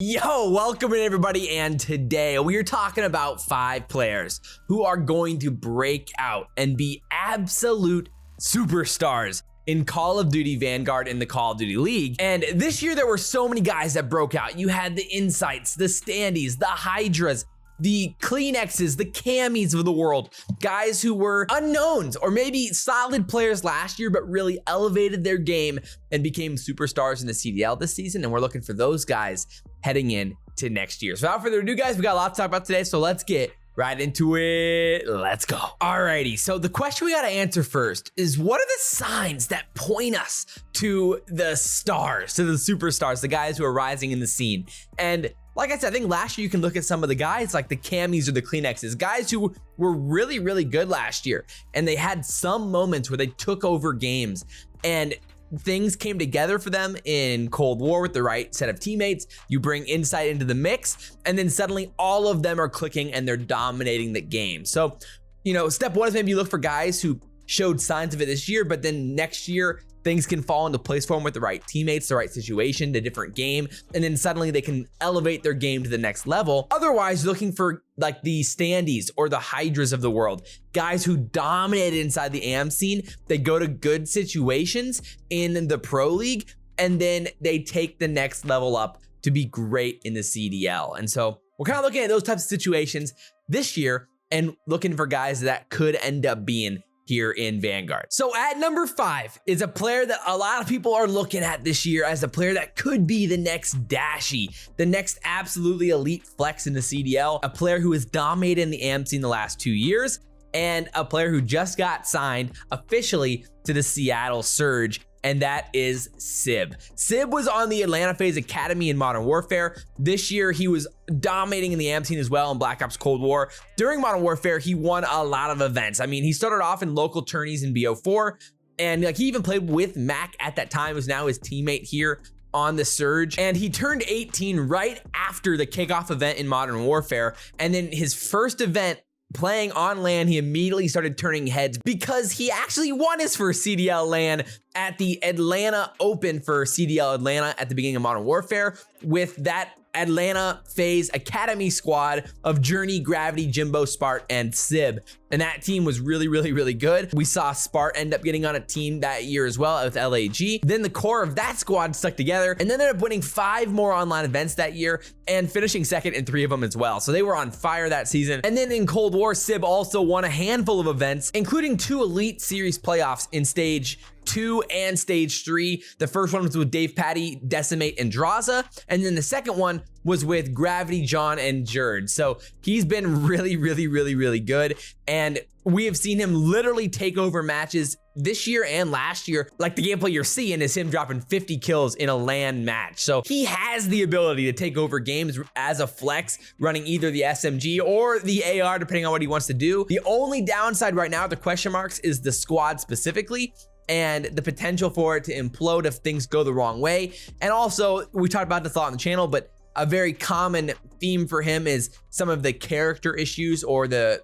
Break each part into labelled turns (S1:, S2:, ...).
S1: Yo, welcome in everybody, and today we are talking about 5 players who are going to break out and be absolute superstars in Call of Duty Vanguard in the Call of Duty League. And this year there were so many guys that broke out. You had the Insights, the Standees, the Hydras, the Kleenexes, the Camis of the world, guys who were unknowns or maybe solid players last year, but really elevated their game and became superstars in the CDL this season. And we're looking for those guys heading in to next year. So without further ado, guys, we got a lot to talk about today. So let's get right into it. Let's go. Alrighty, so the question we gotta answer first is, what are the signs that point us to the stars, to the superstars, the guys who are rising in the scene? And like I said, I think last year you can look at some of the guys like the Camis or the Kleenexes, guys who were really, really good last year. And they had some moments where they took over games and things came together for them in Cold War with the right set of teammates. You bring Insight into the mix, and then suddenly all of them are clicking and they're dominating the game. So, you know, step one is maybe you look for guys who showed signs of it this year, but then next year things can fall into place for them with the right teammates, the right situation, the different game, and then suddenly they can elevate their game to the next level. Otherwise, looking for like the Standees or the Hydras of the world, guys who dominated inside the AM scene. They go to good situations in the Pro League, and then they take the next level up to be great in the CDL. And so we're kind of looking at those types of situations this year and looking for guys that could end up being here in Vanguard. So at number 5 is a player that a lot of people are looking at this year as a player that could be the next Dashie, the next absolutely elite flex in the CDL, a player who has dominated in the AM scene the last 2 years, and a player who just got signed officially to the Seattle Surge, and that is Sib. Sib was on the Atlanta FaZe Academy in Modern Warfare. This year, he was dominating in the AM scene as well in Black Ops Cold War. During Modern Warfare, he won a lot of events. I mean, he started off in local tourneys in BO4, and like he even played with Mac at that time, who's now his teammate here on the Surge. And he turned 18 right after the kickoff event in Modern Warfare. And then his first event playing on LAN, he immediately started turning heads because he actually won his first CDL LAN at the Atlanta Open for CDL Atlanta at the beginning of Modern Warfare with that Atlanta FaZe Academy squad of Journey, Gravity, Jimbo, Spart, and Sib. And that team was really, really, really good. We saw Spart end up getting on a team that year as well with LAG. Then the core of that squad stuck together and then ended up winning 5 more online events that year and finishing second in 3 of them as well. So they were on fire that season. And then in Cold War, Sib also won a handful of events, including 2 Elite Series playoffs in Stage 2 and Stage 3. The first one was with Dave Patty, Decimate, and Drazah. And then the second one was with Gravity, John, and Jerd. So he's been really, really, really, really good. And we have seen him literally take over matches this year and last year. Like the gameplay you're seeing is him dropping 50 kills in a LAN match. So he has the ability to take over games as a flex, running either the SMG or the AR, depending on what he wants to do. The only downside right now, the question marks, is the squad specifically, and the potential for it to implode if things go the wrong way. And also, we talked about this a lot on the channel, but a very common theme for him is some of the character issues or the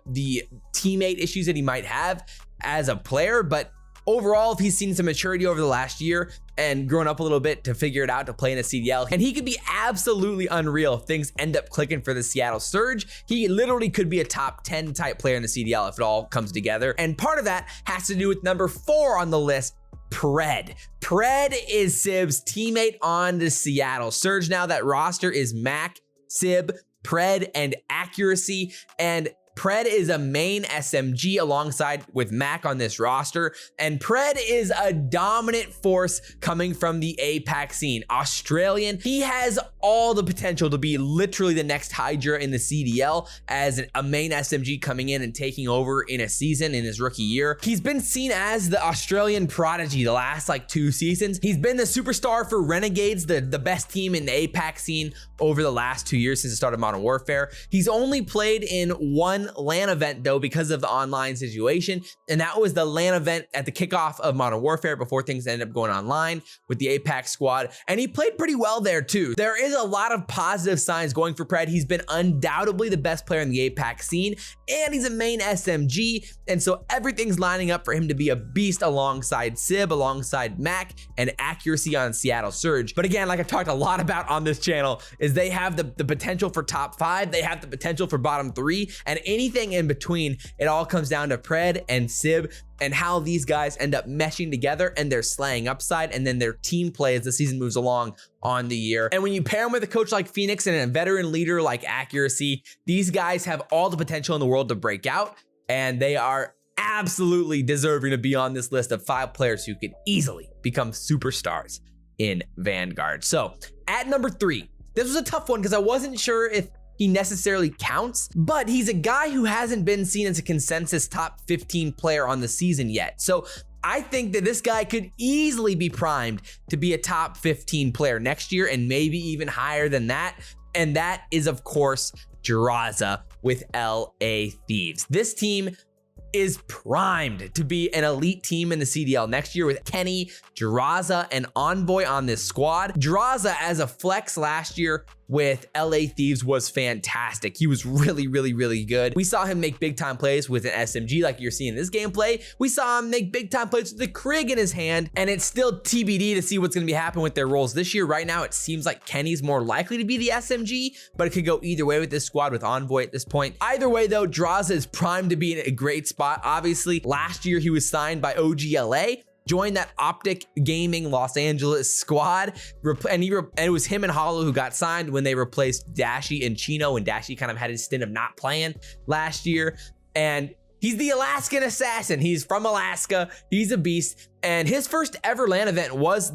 S1: teammate issues that he might have as a player. But overall, if he's seen some maturity over the last year and grown up a little bit to figure it out to play in a CDL, and he could be absolutely unreal if things end up clicking for the Seattle Surge. He literally could be a top 10 type player in the CDL if it all comes together. And part of that has to do with number 4 on the list, Pred. Pred is Sib's teammate on the Seattle Surge. Now that roster is Mac, Sib, Pred, and Accuracy. And Pred is a main SMG alongside with Mac on this roster, and Pred is a dominant force coming from the APAC scene. Australian, he has all the potential to be literally the next Hydra in the CDL as a main SMG coming in and taking over in a season in his rookie year. He's been seen as the Australian prodigy the last like 2 seasons. He's been the superstar for Renegades, the best team in the APAC scene over the last 2 years since the start of Modern Warfare. He's only played in 1 one LAN event though because of the online situation, and that was the LAN event at the kickoff of Modern Warfare before things ended up going online with the Apex squad, and he played pretty well there too. There is a lot of positive signs going for Pred. He's been undoubtedly the best player in the Apex scene, and he's a main SMG, and so everything's lining up for him to be a beast alongside Sib, alongside Mac, and accuracy on Seattle Surge. But again, like I've talked a lot about on this channel, is they have the potential for top 5, they have the potential for bottom 3, and anything in between. It all comes down to Pred and Sib and how these guys end up meshing together and their slaying upside, and then their team play as the season moves along on the year. And when you pair them with a coach like Phoenix and a veteran leader like Accuracy, these guys have all the potential in the world to break out, and they are absolutely deserving to be on this list of 5 players who could easily become superstars in Vanguard. So at number 3, this was a tough one because I wasn't sure if he necessarily counts, but he's a guy who hasn't been seen as a consensus top 15 player on the season yet. So I think that this guy could easily be primed to be a top 15 player next year and maybe even higher than that. And that is, of course, Drazah with LA Thieves. This team is primed to be an elite team in the CDL next year with Kenny, Drazah, and Envoy on this squad. Drazah as a flex last year with LA Thieves was fantastic. He was really, really, really good. We saw him make big time plays with an SMG like you're seeing in this gameplay. We saw him make big time plays with the Krig in his hand, and it's still TBD to see what's gonna be happening with their roles this year. Right now, it seems like Kenny's more likely to be the SMG, but it could go either way with this squad with Envoy at this point. Either way though, Drazah is primed to be in a great spot. Obviously, last year he was signed by OGLA, joined that Optic Gaming Los Angeles squad, and it was him and Hollow who got signed when they replaced Dashie and Chino, and Dashie kind of had his stint of not playing last year. And he's the Alaskan assassin. He's from Alaska. He's a beast. And his first ever LAN event was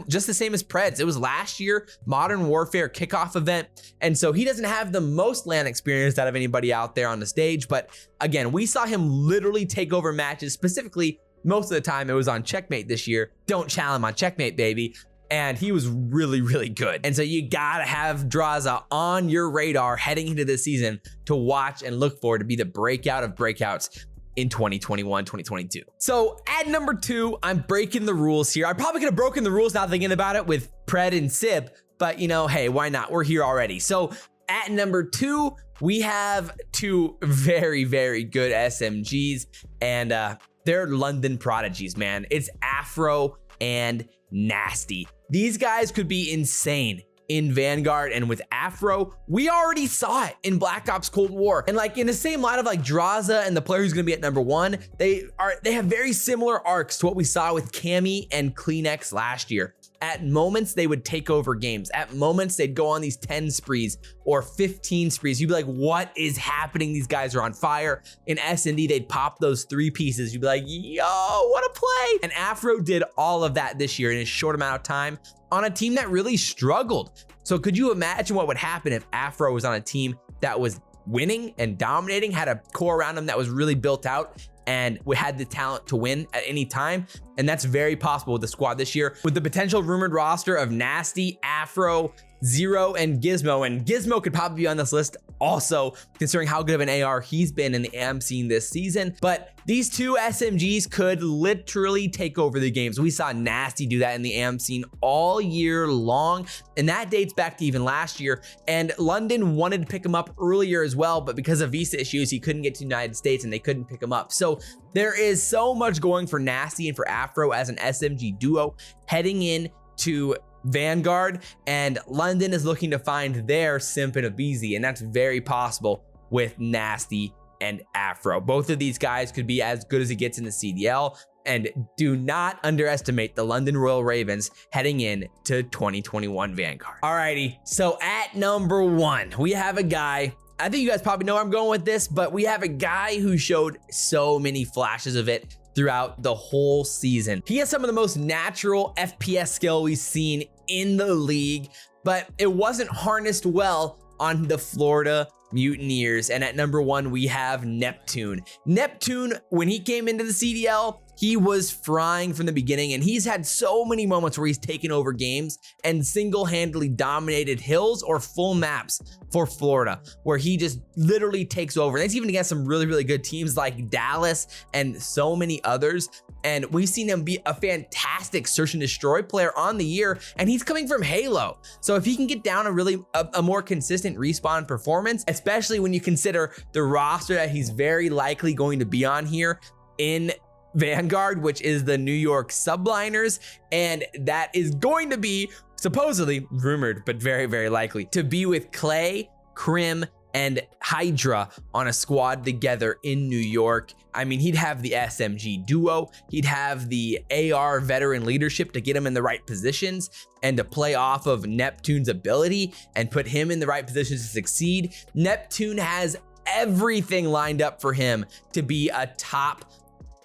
S1: just the same as Pred's. It was last year, Modern Warfare kickoff event. And so he doesn't have the most LAN experience out of anybody out there on the stage. But again, we saw him literally take over matches. Specifically, most of the time it was on Checkmate this year. Don't challenge on Checkmate, baby. And he was really, really good. And so you gotta have Drazah on your radar heading into this season to watch and look for to be the breakout of breakouts in 2021, 2022. So at number 2, I'm breaking the rules here. I probably could have broken the rules now thinking about it with Pred and Sib, but you know, hey, why not? We're here already. So at number 2, we have 2 very, very good SMGs, and they're London prodigies, man. It's Afro and Nastie. These guys could be insane in Vanguard, and with Afro, we already saw it in Black Ops Cold War. And like in the same line of like Drazah and the player who's gonna be at number 1, they have very similar arcs to what we saw with Cammy and Kleenex last year. At moments, they would take over games. At moments, they'd go on these 10 sprees or 15 sprees. You'd be like, what is happening? These guys are on fire. In S&D, they'd pop those 3 pieces. You'd be like, yo, what a play. And Afro did all of that this year in a short amount of time on a team that really struggled. So could you imagine what would happen if Afro was on a team that was winning and dominating, had a core around him that was really built out, and we had the talent to win at any time? And that's very possible with the squad this year, with the potential rumored roster of Nastie, Afro, Zero, and Gizmo. And Gizmo could probably be on this list also, considering how good of an AR he's been in the AM scene this season. But these 2 SMGs could literally take over the games. We saw Nastie do that in the AM scene all year long, and that dates back to even last year. And London wanted to pick him up earlier as well, but because of visa issues, he couldn't get to the United States and they couldn't pick him up. So there is so much going for Nastie and for Afro as an SMG duo heading in to Vanguard, and London is looking to find their Simp and Abizi, and that's very possible with Nastie and Afro. Both of these guys could be as good as it gets in the CDL, and do not underestimate the London Royal Ravens heading in to 2021 Vanguard. Alrighty, so at number 1, we have a guy, I think you guys probably know where I'm going with this, but we have a guy who showed so many flashes of it throughout the whole season. He has some of the most natural FPS skill we've seen in the league, but it wasn't harnessed well on the Florida Mutineers. And at number 1, we have Neptune. Neptune, when he came into the CDL, he was frying from the beginning, and he's had so many moments where he's taken over games and single-handedly dominated hills or full maps for Florida, where he just literally takes over. And that's even against some really, really good teams like Dallas and so many others. And we've seen him be a fantastic search and destroy player on the year, and he's coming from Halo. So if he can get down a more consistent respawn performance, especially when you consider the roster that he's very likely going to be on here in Vanguard, which is the New York Subliners, and that is going to be supposedly rumored, but very, very likely to be with Clay, Crim, and Hydra on a squad together in New York. I mean, he'd have the SMG duo, he'd have the AR veteran leadership to get him in the right positions and to play off of Neptune's ability and put him in the right positions to succeed. Neptune has everything lined up for him to be a top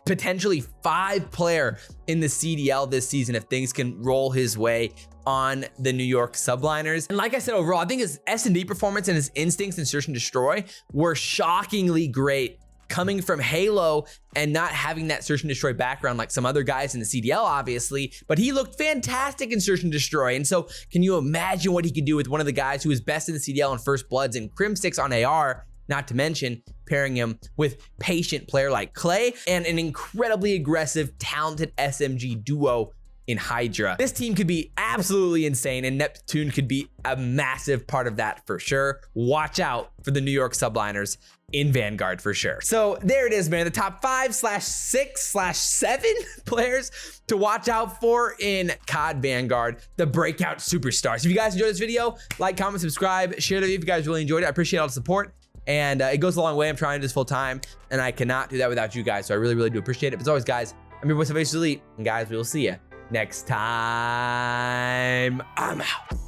S1: potentially 5 player in the CDL this season if things can roll his way on the New York Subliners. And like I said, overall, I think his S&D performance and his instincts in search and destroy were shockingly great, coming from Halo and not having that search and destroy background like some other guys in the CDL, obviously, but he looked fantastic in search and destroy. And so can you imagine what he could do with one of the guys who is best in the CDL in First Bloods and Crim 6 on AR, not to mention pairing him with patient player like Clay and an incredibly aggressive, talented SMG duo in Hydra. This team could be absolutely insane, and Neptune could be a massive part of that for sure. Watch out for the New York Subliners in Vanguard for sure. So there it is, man. The top 5/6/7 players to watch out for in COD Vanguard, the breakout superstars. If you guys enjoyed this video, like, comment, subscribe, share the video if you guys really enjoyed it. I appreciate all the support. And it goes a long way. I'm trying to do this full time, and I cannot do that without you guys. So I really, really do appreciate it. But as always, guys, I'm your boy SalvationsElite, and guys, we will see you next time. I'm out.